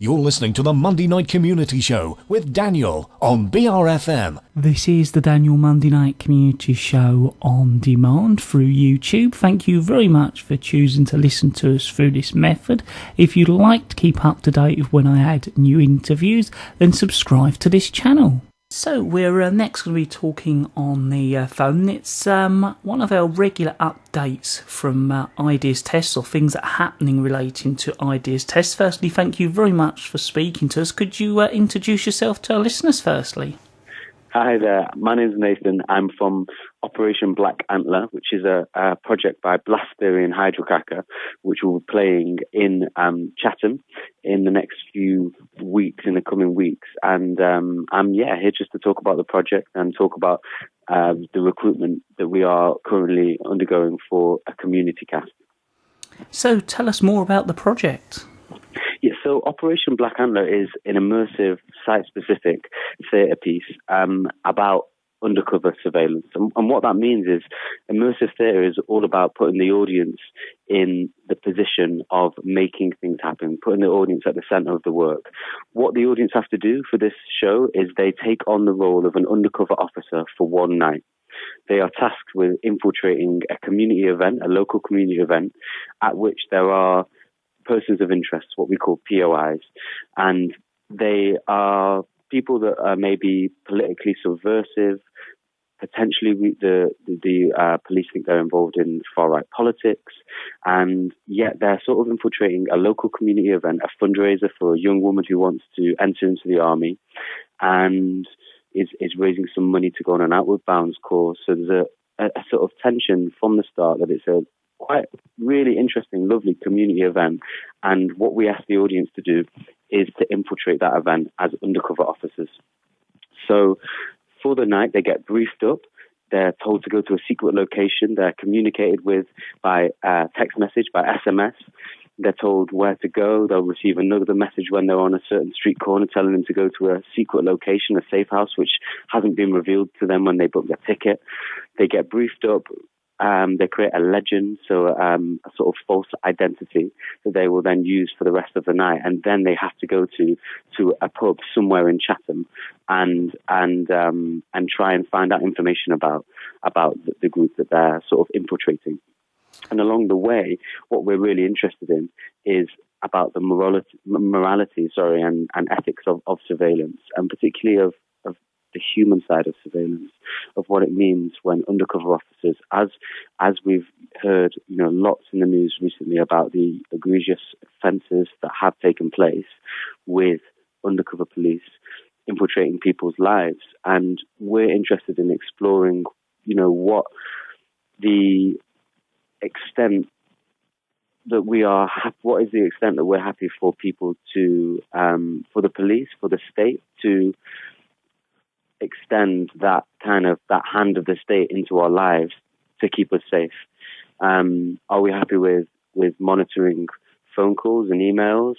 You're listening to the Monday Night Community Show with Daniel on BRFM. This is the Daniel Monday Night Community Show on demand through YouTube. Thank you very much for choosing to listen to us through this method. If you'd like to keep up to date with when I add new interviews, then subscribe to this channel. So we're next going to be talking on the phone. It's one of our regular updates from Ideas Tests, or things that are happening relating to Ideas Tests. Firstly, thank you very much for speaking to us. Could you introduce yourself to our listeners firstly? Hi there, my name's Nathan. I'm from Operation Black Antler, which is a project by Blast Theory and Hydrocracker, which we'll be playing in Chatham in the next few weeks, in the coming weeks. And I'm here just to talk about the project and talk about the recruitment that we are currently undergoing for a community cast. So tell us more about the project. Yeah, so Operation Black Antler is an immersive, site-specific theatre piece about undercover surveillance. And what that means is immersive theatre is all about putting the audience in the position of making things happen, putting the audience at the centre of the work. What the audience have to do for this show is they take on the role of an undercover officer for one night. They are tasked with infiltrating a community event, a local community event, at which there are persons of interest, what we call POIs, and they are people that are maybe politically subversive. Potentially, the police think they're involved in far-right politics, and yet they're sort of infiltrating a local community event, a fundraiser for a young woman who wants to enter into the army, and is raising some money to go on an outward bounds course. So there's a sort of tension from the start that it's a quite really interesting, lovely community event. And what we ask the audience to do is to infiltrate that event as undercover officers. So for the night, they get briefed up. They're told to go to a secret location. They're communicated with by text message, by SMS. They're told where to go. They'll receive another message when they're on a certain street corner telling them to go to a secret location, a safe house, which hasn't been revealed to them when they book their ticket. They get briefed up. They create a legend, so a sort of false identity that they will then use for the rest of the night, and then they have to go to a pub somewhere in Chatham and try and find out information about the group that they're sort of infiltrating. And along the way, what we're really interested in is about the morality, and ethics of surveillance, and particularly of the human side of surveillance, of what it means when undercover officers, as we've heard, lots in the news recently about the egregious offences that have taken place with undercover police infiltrating people's lives. And we're interested in exploring, what the extent that what is the extent that we're happy for people to, for the police, for the state to extend that hand of the state into our lives to keep us safe. Are we happy with monitoring phone calls and emails?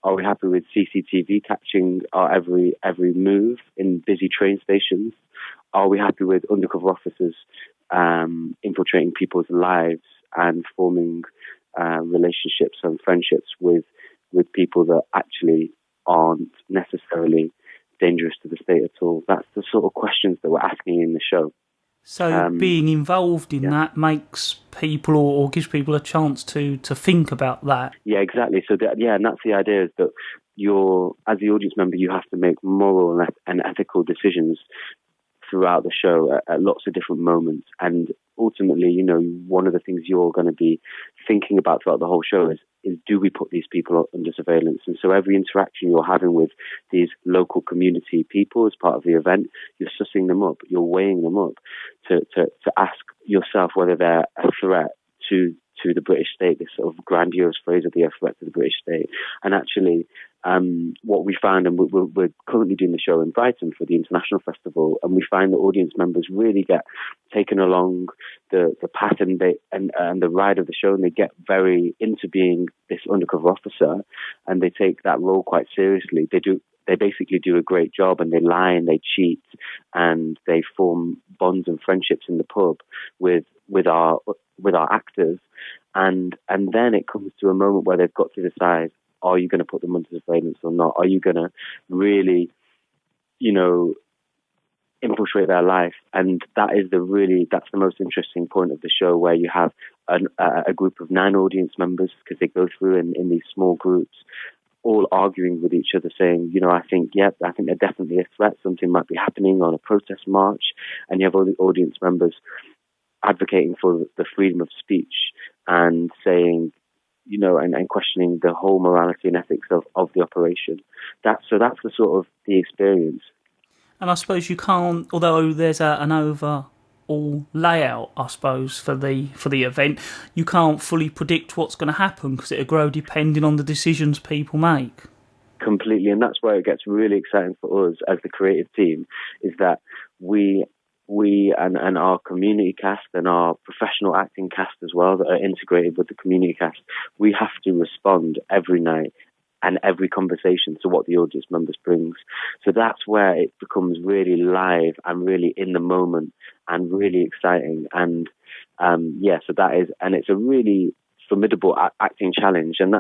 Are we happy with CCTV catching our every move in busy train stations? Are we happy with undercover officers infiltrating people's lives and forming relationships and friendships with people that actually aren't necessarily dangerous to the state at all? That's the sort of questions that we're asking in the show. So being involved in that makes people or gives people a chance to think about that. Yeah, exactly. So and that's the idea, is that as the audience member, you have to make moral and ethical decisions throughout the show at lots of different moments. And ultimately, one of the things you're going to be thinking about throughout the whole show is do we put these people under surveillance? And so every interaction you're having with these local community people as part of the event, you're sussing them up, you're weighing them up to ask yourself whether they're a threat to the British state, this sort of grandiose phrase of a threat to the British state. And actually, what we found, and we're currently doing the show in Brighton for the International Festival, and we find that audience members really get taken along the path and the ride of the show, and they get very into being this undercover officer, and they take that role quite seriously. They basically do a great job, and they lie and they cheat, and they form bonds and friendships in the pub with our actors, and then it comes to a moment where they've got to decide, Are you going to put them under surveillance or not? Are you going to really, infiltrate their life? And that's the most interesting point of the show, where you have a group of 9 audience members, because they go through in these small groups, all arguing with each other, saying, I think they're definitely a threat. Something might be happening on a protest march. And you have all the audience members advocating for the freedom of speech and saying, and questioning the whole morality and ethics of the operation. That's the sort of the experience. And I suppose you can't, although there's an overall layout, I suppose, for the event, you can't fully predict what's going to happen, because it'll grow depending on the decisions people make. Completely, and that's where it gets really exciting for us as the creative team, is that we and our community cast and our professional acting cast as well, that are integrated with the community cast, we have to respond every night and every conversation to what the audience members brings. So that's where it becomes really live and really in the moment and really exciting. And so that is, and it's a really formidable acting challenge, and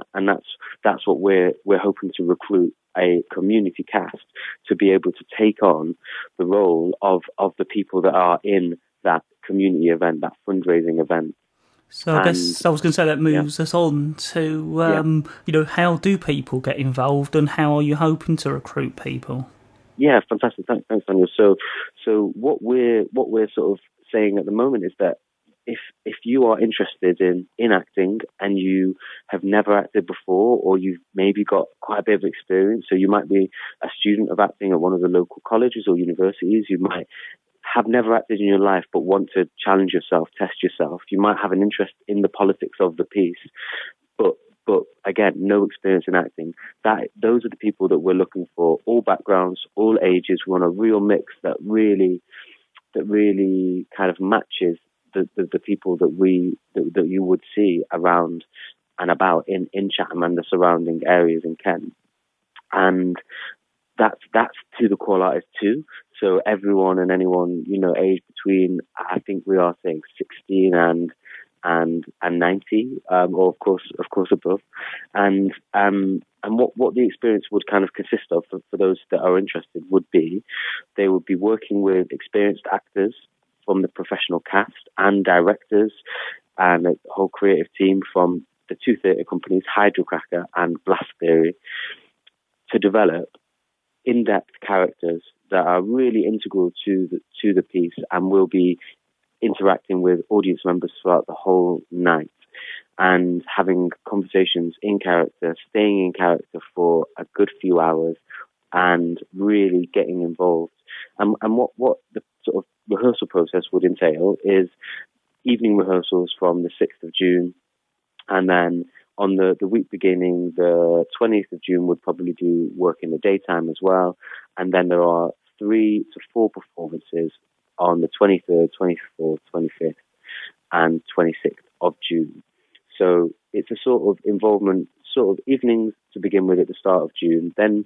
that's what we're hoping to recruit a community cast to be able to take on the role of the people that are in that community event, that fundraising event. So I guess I was going to say that moves us on to, how do people get involved, and how are you hoping to recruit people? Yeah, fantastic. Thanks, Daniel. So what we're sort of saying at the moment is that if you are interested in acting and you have never acted before, or you've maybe got quite a bit of experience, so you might be a student of acting at one of the local colleges or universities, you might have never acted in your life but want to challenge yourself, test yourself. You might have an interest in the politics of the piece, but again, no experience in acting. Those are the people that we're looking for. All backgrounds, all ages. We want a real mix that really kind of matches the people that you would see around and about in Chatham and the surrounding areas in Kent. And that's to the call artists too. So everyone and anyone, aged between, I think we are saying 16 and 90, or of course above. And what the experience would kind of consist of for those that are interested would be, they would be working with experienced actors from the professional cast and directors and a whole creative team from the 2 theatre companies, Hydrocracker and Blast Theory, to develop in-depth characters that are really integral to the piece and will be interacting with audience members throughout the whole night and having conversations in character, staying in character for a good few hours and really getting involved. And what the sort of rehearsal process would entail is evening rehearsals from the 6th of June, and then on the week beginning, the 20th of June, would probably do work in the daytime as well. And then there are 3 to 4 performances on the 23rd, 24th, 25th, and 26th of June. So it's a sort of involvement, sort of evenings to begin with at the start of June. Then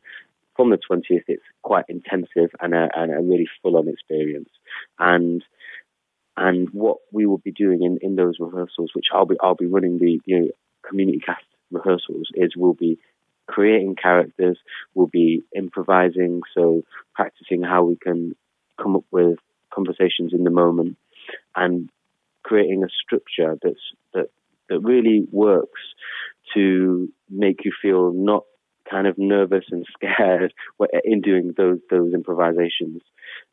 from the 20th, it's quite intensive and a really full-on experience. And what we will be doing in those rehearsals, which I'll be running the community cast rehearsals, is we'll be creating characters, we'll be improvising, so practicing how we can come up with conversations in the moment and creating a structure that really works to make you feel not kind of nervous and scared in doing those improvisations,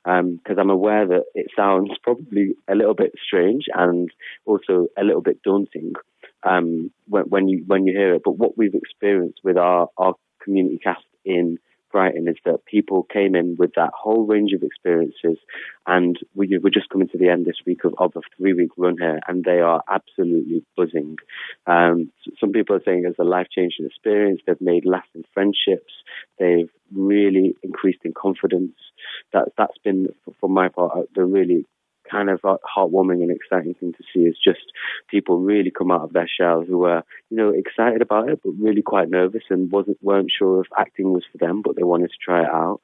because I'm aware that it sounds probably a little bit strange and also a little bit daunting when you hear it. But what we've experienced with our community cast in Brighton is that people came in with that whole range of experiences, and we're just coming to the end this week of a 3-week run here, and they are absolutely buzzing. Some people are saying it's a life-changing experience. They've made lasting friendships. They've really increased in confidence. That's been, for my part, the really kind of heartwarming and exciting thing to see, is just people really come out of their shell who were, excited about it, but really quite nervous and weren't sure if acting was for them, but they wanted to try it out.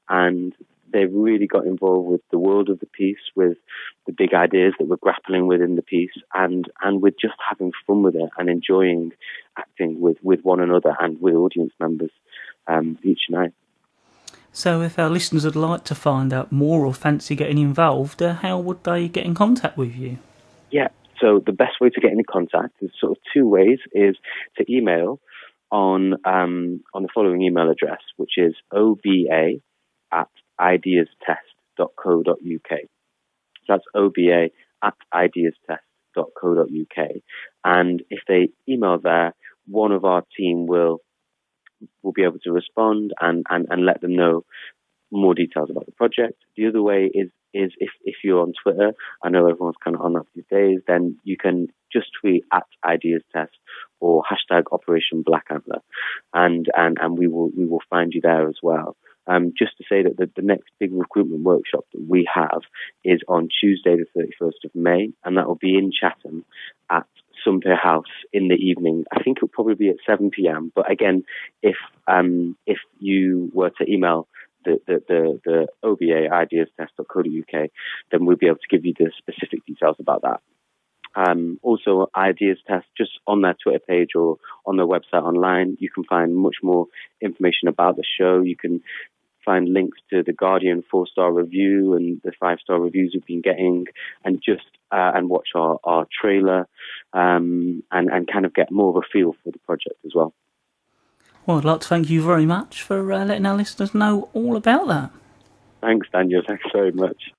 And they've really got involved with the world of the piece, with the big ideas that we're grappling with in the piece, and with just having fun with it and enjoying acting with one another and with audience members each night. So if our listeners would like to find out more or fancy getting involved, how would they get in contact with you? Yeah, so the best way to get in contact is sort of two ways, is to email on the following email address, which is oba@ideastest.co.uk. So that's oba@ideastest.co.uk. And if they email there, one of our team will be able to respond and let them know more details about the project. The other way is if you're on Twitter, I know everyone's kind of on that these days, then you can just tweet @IdeasTest or hashtag Operation Black Antler, and we will find you there as well. Just to say that the next big recruitment workshop that we have is on Tuesday, the 31st of May, and that will be in Chatham at Sumpier House in the evening. I think it'll probably be at 7 p.m. But again, if you were to email the oba@ideastest.co.uk, then we'll be able to give you the specific details about that. Also, Ideas Test, just on their Twitter page or on their website online, you can find much more information about the show. You can find links to the Guardian 4-star review and the 5-star reviews we've been getting, and and watch our trailer, and kind of get more of a feel for the project as well. Well, I'd like to thank you very much for letting our listeners know all about that. Thanks, Daniel. Thanks very much.